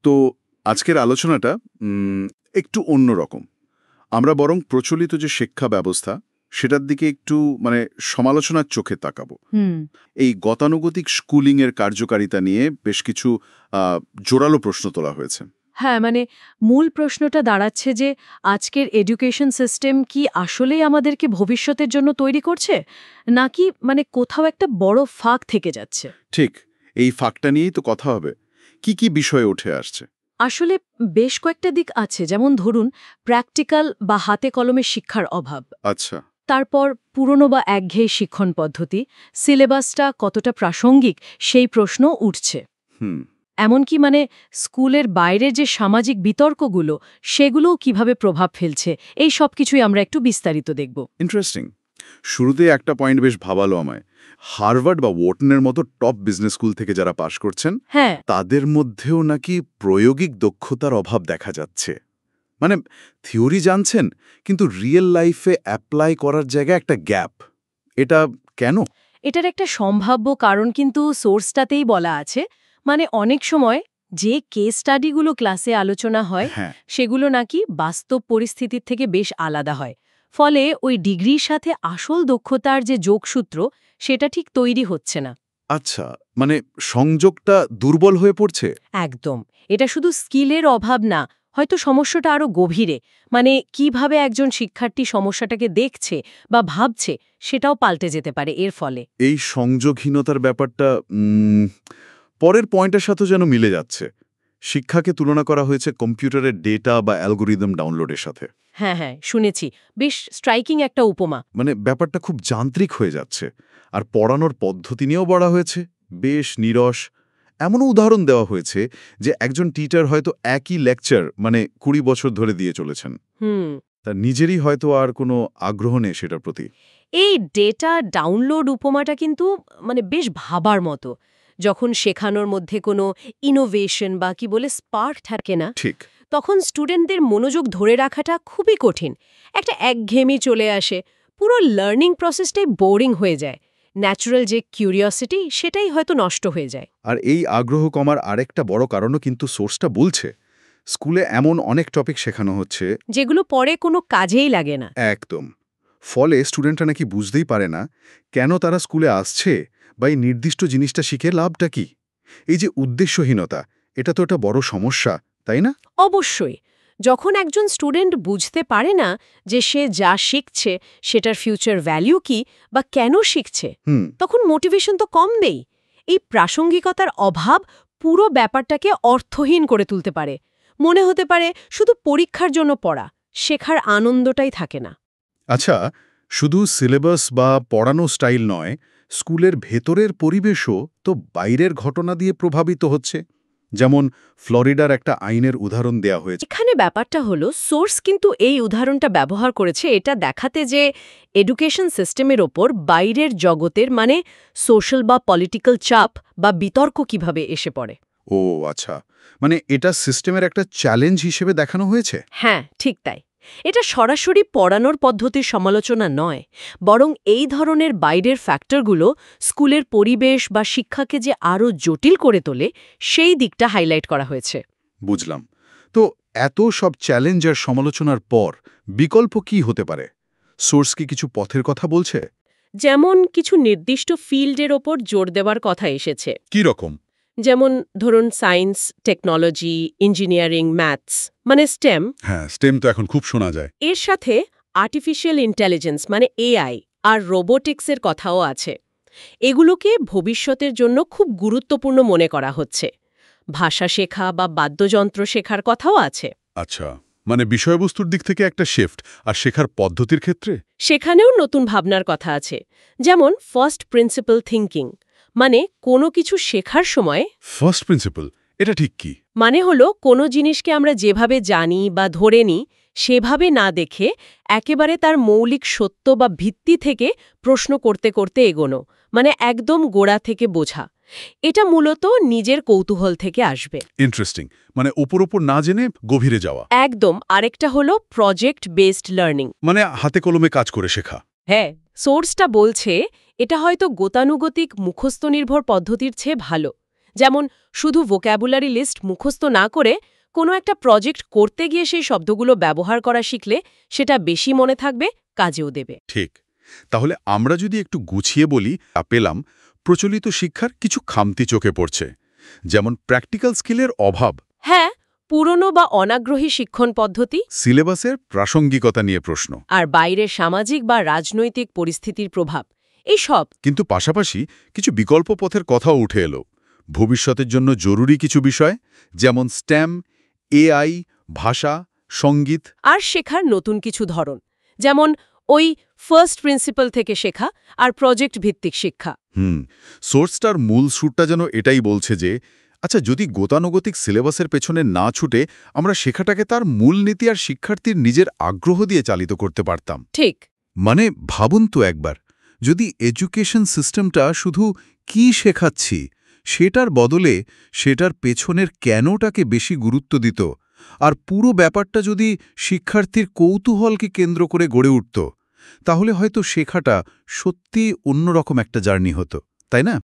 তো আজকের আলোচনাটা একটু অন্যরকম। আমরা বরং প্রচলিত যে শিক্ষা ব্যবস্থা সেটার দিকে একটু সমালোচনার চোখে তাকাবো। এই গতানুগতিক স্কুলিংয়ের কার্যকারিতা নিয়ে বেশ কিছু জোরালো প্রশ্ন তোলা হয়েছে। হ্যাঁ, মূল প্রশ্নটা দাঁড়াচ্ছে যে আজকের এডুকেশন সিস্টেম কি আসলেই আমাদেরকে ভবিষ্যতের জন্য তৈরি করছে, নাকি কোথাও একটা বড় ফাঁক থেকে যাচ্ছে? ঠিক, এই ফাঁকটা নিয়েই তো কথা হবে। কি কি বিষয়ে উঠে আসছে? আসলে বেশ কয়েকটা দিক আছে, যেমন ধরুন প্র্যাকটিক্যাল বা হাতে কলমে শিক্ষার অভাব। আচ্ছা। তারপর পুরনো বা একঘেয়ে শিক্ষণ পদ্ধতি, সিলেবাসটা কতটা প্রাসঙ্গিক সেই প্রশ্ন উঠছে। এমনকি স্কুলের বাইরের যে সামাজিক বিতর্কগুলো সেগুলোও কিভাবে প্রভাব ফেলছে, এই সব কিছুই আমরা একটু বিস্তারিত দেখব। ইন্টারেস্টিং। শুরুতে একটা পয়েন্ট বেশ ভাবালো আমায়। হার্ভার্ড বা ওয়াটনের মতো টপ বিজনেস স্কুল থেকে যারা পাশ করছেন, হ্যাঁ, তাদের মধ্যেও নাকি প্রায়োগিক দক্ষতার অভাব দেখা যাচ্ছে। থিওরি জানছেন, কিন্তু রিয়েল লাইফে অ্যাপ্লাই করার জায়গায় একটা গ্যাপ। এটা কেন? এটার একটা সম্ভাব্য কারণ কিন্তু সোর্সটাতেই বলা আছে। অনেক সময় যে কেস স্টাডিগুলো ক্লাসে আলোচনা হয় হ্যাঁ। সেগুলো নাকি বাস্তব পরিস্থিতির থেকে বেশ আলাদা হয়। ফলে ওই ডিগ্রির সাথে আসল দক্ষতার যে যোগসূত্র সেটা ঠিক তৈরি হচ্ছে না। আচ্ছা, সংযোগটা দুর্বল হয়ে পড়ছে। একদম। এটা শুধু স্কিলের অভাব না, হয়তো সমস্যাটা আরো গভীরে। কিভাবে একজন শিক্ষার্থী সমস্যাটাকে দেখছে বা ভাবছে সেটাও পাল্টে যেতে পারে এর ফলে। এই সংযোগহীনতার ব্যাপারটা পরের পয়েন্টের সাথে যেন মিলে যাচ্ছে। শিক্ষাকে তুলনা করা হয়েছে কম্পিউটারের ডেটা বা অ্যালগোরিদম ডাউনলোডের সাথে। হ্যাঁ, শুনেছি। বেশ স্ট্রাইকিং একটা উপমা। ব্যাপারটা খুব যান্ত্রিক হয়ে যাচ্ছে। আর পড়ানোর পদ্ধতি নিয়েও বলা হয়েছে বেশ নিরস। এমনও উদাহরণ দেওয়া হয়েছে যে একজন টিচার হয়তো একই লেকচার ২০ বছর ধরে দিয়ে চলেছেন। তার নিজেরই হয়তো আর কোনো আগ্রহ নেই সেটার প্রতি। এই ডেটা ডাউনলোড উপমাটা কিন্তু বেশ ভাবার মতো। যখন শেখানোর মধ্যে কোনো ইনোভেশন বা স্পার্ক থাকে না, ঠিক। তখন স্টুডেন্টদের মনোযোগ ধরে রাখাটা খুবই কঠিন। একটা একঘেয়েমি চলে আসে, পুরো লার্নিং প্রসেসটাই বোরিং হয়ে যায়। ন্যাচারাল যে কিউরিওসিটি সেটাই হয়তো নষ্ট হয়ে যায়। আর এই আগ্রহ কমার আরেকটা বড় কারণও কিন্তু সোর্সটা বলছে। স্কুলে এমন অনেক টপিক শেখানো হচ্ছে যেগুলো পরে কোনো কাজেই লাগে না। একদম। ফলে স্টুডেন্টরা নাকি বুঝতেই পারে না কেন তারা স্কুলে আসছে বা এই নির্দিষ্ট জিনিসটা শিখে লাভটা কি। এই যে উদ্দেশ্যহীনতা, এটা তো একটা বড় সমস্যা, তাই না? অবশ্যই। যখন একজন স্টুডেন্ট বুঝতে পারে না যে সে যা শিখছে সেটার ফিউচার ভ্যালু কি বা কেন শিখছে, তখন মোটিভেশন তো কমবেই। এই প্রাসঙ্গিকতার অভাব পুরো ব্যাপারটাকে অর্থহীন করে তুলতে পারে। মনে হতে পারে শুধু পরীক্ষার জন্য পড়া, শেখার আনন্দটাই থাকে না। আচ্ছা, শুধু সিলেবাস বা পড়ানো স্টাইল নয়, স্কুলের ভেতরের পরিবেশও তো বাইরের ঘটনা দিয়ে প্রভাবিত হচ্ছে। যেমন ফ্লোরিডার একটা আইনের উদাহরণ দেয়া হয়েছে। এখানে ব্যাপারটা হলো, সোর্স কিন্তু এই উদাহরণটা ব্যবহার করেছে এটা দেখাতে যে এডুকেশন সিস্টেমের ওপর বাইরের জগতের সোশ্যাল বা পলিটিক্যাল চাপ বা বিতর্ক কিভাবে এসে পড়ে। ও আচ্ছা, এটা সিস্টেমের একটা চ্যালেঞ্জ হিসেবে দেখানো হয়েছে। হ্যাঁ, ঠিক তাই। এটা সরাসরি পড়ানোর পদ্ধতির সমালোচনা নয়, বরং এই ধরনের বাইরের ফ্যাক্টরগুলো স্কুলের পরিবেশ বা শিক্ষাকে যে আরও জটিল করে তোলে সেই দিকটা হাইলাইট করা হয়েছে। বুঝলাম। তো এত সব চ্যালেঞ্জ আর সমালোচনার পর বিকল্প কি হতে পারে? সোর্স কি কিছু পথের কথা বলছে? যেমন কিছু নির্দিষ্ট ফিল্ডের ওপর জোর দেওয়ার কথা এসেছে। কি রকম? যেমন ধরুন science, technology, engineering, maths stem. হ্যাঁ, স্টেম তো এখন খুব শোনা যায়। এর সাথে আর্টিফিশিয়াল ইন্টেলিজেন্স এআই আর রোবোটিক্সের কথাও আছে। এগুলোকে ভবিষ্যতের জন্য খুব গুরুত্বপূর্ণ মনে করা হচ্ছে। ভাষা শেখা বা বাদ্যযন্ত্র শেখার কথাও আছে। আচ্ছা, বিষয়বস্তুর দিক থেকে একটা শিফট, আর শেখার পদ্ধতির ক্ষেত্রে সেখানেও নতুন ভাবনার কথা আছে। যেমন ফার্স্ট প্রিন্সিপাল থিঙ্কিং, কোনো কিছু শেখার সময় ফার্স্ট প্রিন্সিপাল, এটা ঠিক কি? হলো কোনো জিনিসকে আমরা যেভাবে জানি বা ধরে নিই সেভাবে না দেখে একেবারে তার মৌলিক সত্য বা ভিত্তি থেকে প্রশ্ন করতে করতে এগোনো, একদম গোড়া থেকে বোঝা। এটা মূলত নিজের কৌতূহল থেকে আসবে। ইন্টারেস্টিং। উপর না জেনে গভীরে যাওয়া। একদম। আরেকটা হলো প্রজেক্ট বেসড লার্নিং, হাতে কলমে কাজ করে শেখা। হ্যাঁ, সোর্সটা বলছে এটা হয়তো গতানুগতিক মুখস্থ নির্ভর পদ্ধতির চেয়ে ভালো। যেমন শুধু ভোক্যাবুলারি লিস্ট মুখস্থ না করে কোনো একটা প্রজেক্ট করতে গিয়ে সেই শব্দগুলো ব্যবহার করা শিখলে সেটা বেশি মনে থাকবে, কাজেও দেবে। ঠিক। তাহলে আমরা যদি একটু গুছিয়ে বলি, পেলাম প্রচলিত শিক্ষার কিছু খামতি চোখে পড়ছে, যেমন প্র্যাকটিক্যাল স্কিলের অভাব, হ্যাঁ, পুরনো বা অনাগ্রহী শিক্ষণ পদ্ধতি, সিলেবাসের প্রাসঙ্গিকতা নিয়ে প্রশ্ন, আর বাইরের সামাজিক বা রাজনৈতিক পরিস্থিতির প্রভাব, এই সব। কিন্তু পাশাপাশি কিছু বিকল্প পথের কথাও উঠে এলো। ভবিষ্যতের জন্য জরুরি কিছু বিষয়, যেমন স্ট্যাম, এআই, ভাষা, সঙ্গীত, আর শেখার নতুন কিছু ধরন, যেমন ওই ফার্স্ট প্রিন্সিপাল থেকে শেখা আর প্রজেক্ট ভিত্তিক শিক্ষা। সোর্সটার মূল সুরটা যেন এটাই বলছে যে, আচ্ছা, যদি গতানুগতিক সিলেবাসের পেছনে না ছুটে আমরা শেখাটাকে তার মূল নীতি আর শিক্ষার্থীর নিজের আগ্রহ দিয়ে চালিত করতে পারতাম। ঠিক। মানে ভাবুন তো একবার, যদি এডুকেশন সিস্টেমটা শুধু কি শেখাচ্ছি সেটার বদলে সেটার পেছনের কেনটাকে বেশি গুরুত্ব দিত, আর পুরো ব্যাপারটা যদি শিক্ষার্থীর কৌতূহলকে কেন্দ্র করে গড়ে উঠত, তাহলে হয়তো শেখাটা সত্যি অন্যরকম একটা জার্নি হতো, তাই না?